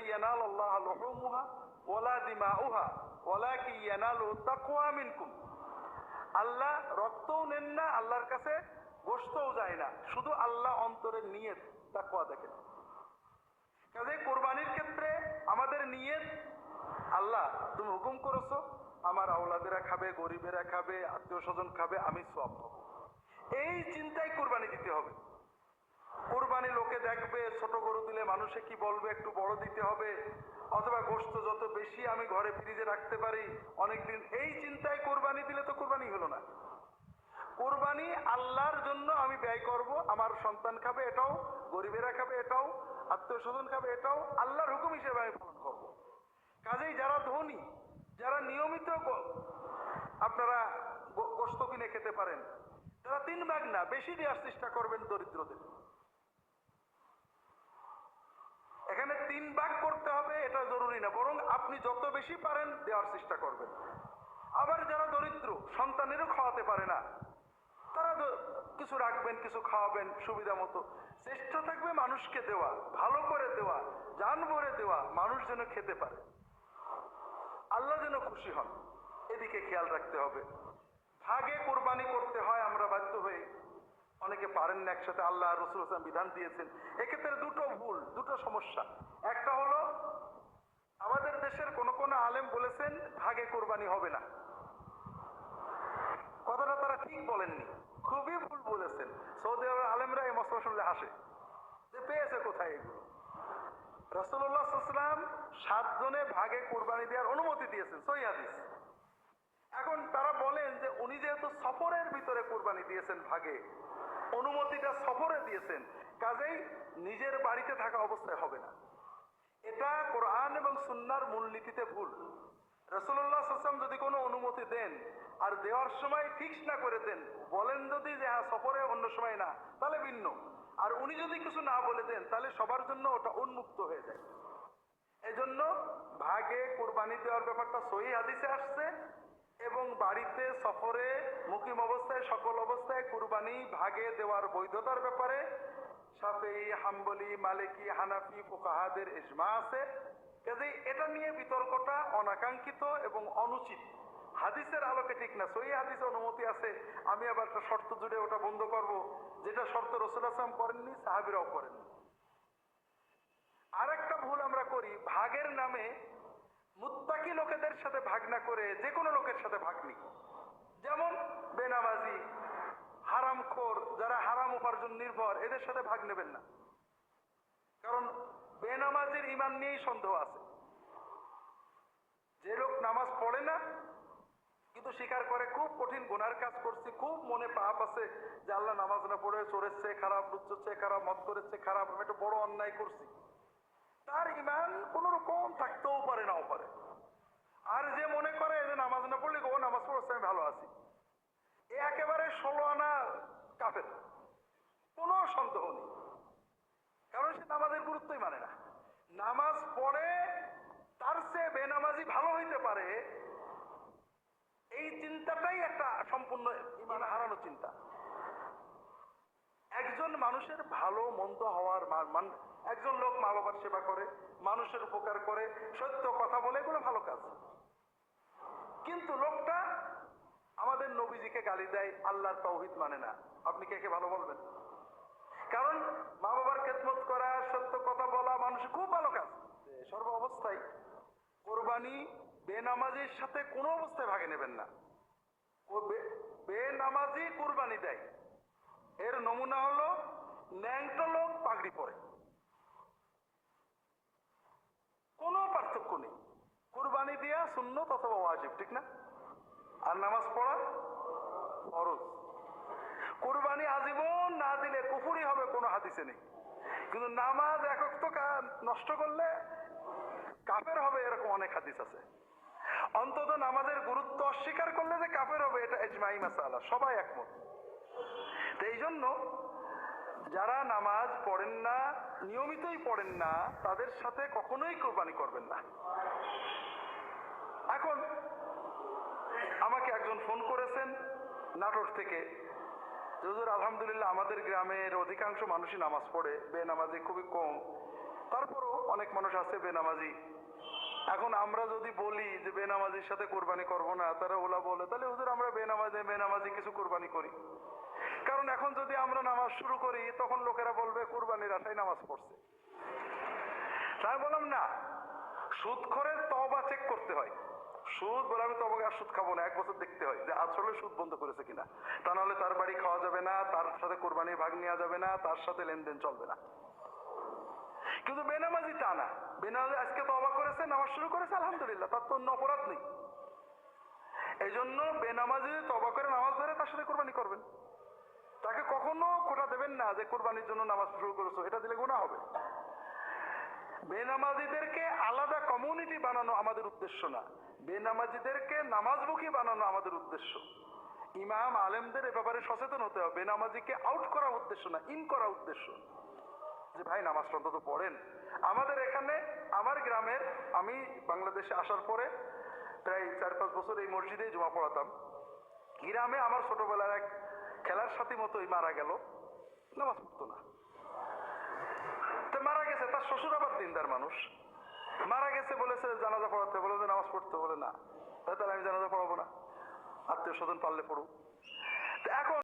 ইয়ানালাল্লাহা লুহুমুহা ওয়ালা দিমাউহা ওয়ালাকিন ইয়ানালুহু তাকওয়া মিনকুম। আল্লাহ রক্তও নেন না, আল্লাহর কাছে গোশতও যায় না, শুধু আল্লাহ অন্তরের নিয়ত তাকওয়া দেখেন। কাজে কোরবানির ক্ষেত্রে আমাদের নিয়ত, আল্লাহ তুমি হুকুম করেছো আমার আওলাদেরা খাবে, গরিবেরা খাবে, আত্মীয় স্বজন খাবে, আমি সওয়াব পাবো, এই চিন্তায় কোরবানি দিতে হবে। কোরবানি লোকে দেখবে, ছোট গরু দিলে মানুষে কি বলবে, একটু বড় দিতে হবে, অথবা গোশত যত বেশি আমি ঘরে ফ্রিজে রাখতে পারি অনেকদিন, এই চিন্তায় কোরবানি দিলে তো কোরবানি হলো না। কোরবানি আল্লাহর জন্য আমি ব্যয় করব, আমার সন্তান খাবে এটাও, গরিবেরা খাবে এটাও, আত্মীয় স্বজন খাবে এটাও, আল্লাহর হুকুম হিসেবে আমি পালন করব। কাজেই যারা ধনী, যারা নিয়মিত আপনারা গোশত কিনে খেতে পারেন, তারা 3 ভাগ না বেশি দেওয়ার চেষ্টা করবেন দরিদ্রদের। এখানে 3 ভাগ করতে হবে এটা জরুরি না, বরং আপনি যত বেশি পারেন দেওয়ার চেষ্টা করবেন। আবার যারা দরিদ্র, সন্তানেরও খাওয়াতে পারে না, তারা কিছু রাখবেন, কিছু খাওয়াবেন সুবিধা মতো। চেষ্টা থাকবে মানুষকে দেওয়া, ভালো করে দেওয়া, জান ভরে দেওয়া, মানুষ যেন খেতে পারে, আল্লাহ যেন খুশি হন, এদিকে খেয়াল রাখতে হবে। ভাগে কোরবানি করতে হয় আমরা বাধ্য হয়ে, অনেকে পারেন না একসাথে, আল্লাহ রাসূল সাল্লাল্লাহু আলাইহি ওয়াসাল্লাম বিধান দিয়েছেন। এক্ষেত্রে দুটো ভুল, দুটো সমস্যা। একটা হলো আমাদের দেশের কোন কোন আলেম বলেছেন ভাগে কোরবানি হবে না, কথাটা তারা ঠিক বলেননি, খুবই ভুল বলেছেন। সৌদি আরবের আলেমরা এই মসলা শুনলে হাসে যে পেয়েছে কোথায় এগুলো। রাসূলুল্লাহ সাল্লাল্লাহু আলাইহি ওয়াসাল্লাম 7 জনে ভাগে কোরবানি দেওয়ার অনুমতি দিয়েছেন, সহিহ হাদিস। এখন তারা বলেন যে উনি যেহেতু সফরের ভিতরে কোরবানি দিয়েছেন, ভাগে অনুমতিটা সফরে দিয়েছেন, কাজেই নিজের বাড়িতে থাকা অবস্থায় হবে না। এটা কোরআন এবং সুন্নাহর মূলনীতিতে ভুল। রাসূলুল্লাহ সাল্লাল্লাহু আলাইহি ওয়াসাল্লাম যদি কোনো অনুমতি দেন আর দেওয়ার সময় ফিক্স না করে দেন, বলেন যদি যে হ্যাঁ সফরে অন্য সময় না, তাহলে ভিন্ন। আর উনি যদি কিছু না বলে দেন তাহলে সবার জন্য ওটা উন্মুক্ত হয়ে যায়। এজন্য ভাগে কোরবানি দেওয়ার ব্যাপারটা সহিহ হাদিসে আসছে, এবং বাড়িতে সফরে মুকিম অবস্থায় সকল অবস্থায় কুরবানি ভাগে দেওয়ার বৈধতার ব্যাপারে শাফিঈ, হাম্বলি, মালিকি, হানাফি ফুকাহাদের ইজমা আছে। কাজেই এটা নিয়ে বিতর্কটা অনাকাঙ্ক্ষিত এবং অনুচিত, হাদিসের আলোকে ঠিক না। সহিহ হাদিসে অনুমতি আছে, আমি আবার একটা শর্ত জুড়ে ওটা বন্ধ করব, যেটা শর্ত রাসূলুল্লাহ সাল্লাল্লাহু আলাইহি ওয়াসাল্লাম করেননি, সাহাবীরাও করেননি। আরেকটা ভুল আমরা করি, ভাগের নামে মুত্তাকি লোকেদের সাথে ভাগ না করে যে কোনো লোকের সাথে ভাগ নিই। যেমন বেনামাজি, হারামখোর, যারা হারাম উপার্জন নির্ভর, এদের সাথে ভাগ নেবেন না। কারণ বেনামাজির ঈমান নিয়েই সন্দেহ আছে। যে লোক নামাজ পড়ে না কিন্তু স্বীকার করে খুব কঠিন গুনার কাজ করছি, খুব মনে পাপ আছে যে আল্লাহ নামাজ না পড়ে চোরের চেয়ে খারাপ, লুচ্চোর চেয়ে খারাপ, মদ করের চেয়ে খারাপ, আমি একটা বড় অন্যায় করছি, তার ঈমান কোন রকম থাকতেও পারে, নাও পারে। আর যে মনে করে যে নামাজ না পড়লে ও নামাজ পড়ছে আমি ভালো আছি, এ একেবারে 16 আনা কাফের, কোনো সন্দেহ নেই। কারণ সে নামাজের গুরুত্বই মানে না। নামাজ পড়ে তার চেয়ে বেনামাজি ভালো হইতে পারে, এই চিন্তাটাই একটা সম্পূর্ণ ঈমান হারানো চিন্তা। একজন মানুষের ভালো মন্দ হওয়ার একজন লোক মা বাবার সেবা করে, মানুষের উপকার করে, সত্য কথা বলে, এগুলো ভালো কাজ। কিন্তু লোকটা আমাদের নবীজিকে গালি দেয়, আল্লাহর তাওহীদ মানে না, আপনি কে কে ভালো বলবেন? কারণ মা বাবার খেদমত করা, সত্য কথা বলা মানুষের খুব ভালো কাজ। সর্ব অবস্থায় কোরবানি বেনামাজির সাথে কোনো অবস্থায় ভাগে নেবেন না। বেনামাজি কোরবানি দেয়, এর নমুনা হলো ন্যাংটো লোক পাগড়ি পরে, কোনো পার্থক্য নেই। কুরবানি দেয়া সুন্নত অথবা ওয়াজিব, ঠিক না? আর নামাজ পড়া ফরজ। কুরবানি আজীবন না দিলে কুফরি হবে, কোনো হাদিসে নেই। কিন্তু নামাজ এক ওয়াক্ত নষ্ট করলে কাফের হবে, এরকম অনেক হাদিস আছে। অন্তত নামাজের গুরুত্ব অস্বীকার করলে যে কাফের হবে, এটা ইজমাই মাসালা, সবাই একমত। তো এই জন্য যারা নামাজ পড়েন না, নিয়মিতই পড়েন না, তাদের সাথে কখনোই কোরবানি করবেন না। এখন আমাকে একজন ফোন করেছেন নাটোর থেকে, হুজুর আলহামদুলিল্লাহ আমাদের গ্রামের অধিকাংশ মানুষই নামাজ পড়ে, বেনামাজি খুবই কম, তারপরও অনেক মানুষ আছে বেনামাজি। এখন আমরা যদি বলি যে বেনামাজির সাথে কোরবানি করবো না, তারা ওলা বলে তাহলে হুজুর আমরা বেনামাজি কিছু কোরবানি করি। কারণ এখন যদি আমরা নামাজ শুরু করি তখন লোকেরা বলবে কোরবানির আশায় নামাজ পড়ছে। তাই বললাম না, সুদখোরের তওবা চেক করতে হয়। সুদ বলে আমি তবে আর সুদ খাবো না, 1 বছর দেখতে হয় যে আসলে সুদ বন্ধ করেছে কিনা। তা নাহলে তার বাড়ি খাওয়া যাবে না, তার সাথে কোরবানির ভাগ নেওয়া যাবে না, তার সাথে লেনদেন চলবে না। কিন্তু বেনামাজি তা না, বেনামাজি আজকে তওবা করেছে, নামাজ শুরু করেছে, আলহামদুলিল্লাহ, তার তো অন্য অপরাধ নেই। এই জন্য বেনামাজি তওবা করে নামাজ ধরে তার সাথে কোরবানি করবেন। তাকে কখনো খোটা দেবেন না যে কোরবানির জন্য নামাজ শুরু করেছো, এটা দিলে গুনাহ হবে। বেনামাজিদেরকে আলাদা কমিউনিটি বানানো আমাদের উদ্দেশ্য না, বেনামাজিদেরকে নামাজমুখী বানানো আমাদের উদ্দেশ্য। ইমাম আলেমদের এ ব্যাপারে সচেতন হতে হবে। বেনামাজিকে আউট করা উদ্দেশ্য না, ইন করা উদ্দেশ্য। যে ভাই নামাজটা অন্তত পড়েন। আমাদের এখানে, আমার গ্রামের, আমি বাংলাদেশে আসার পরে প্রায় 4-5 বছর এই মসজিদেই জুমা পড়াতাম। গ্রামে আমার ছোটবেলার এক খেলার সাথী মতোই মারা গেল, নামাজ পড়তো না। তো মারা গেছে, তার শ্বশুর আবার দিনদার মানুষ, মারা গেছে, বলেছে জানাজা পড়াতে, বলে যে নামাজ পড়তে, বলে না, তাহলে আমি জানাজা পড়াবো না, আত্মীয় স্বজন পারলে পড়ুক। এখন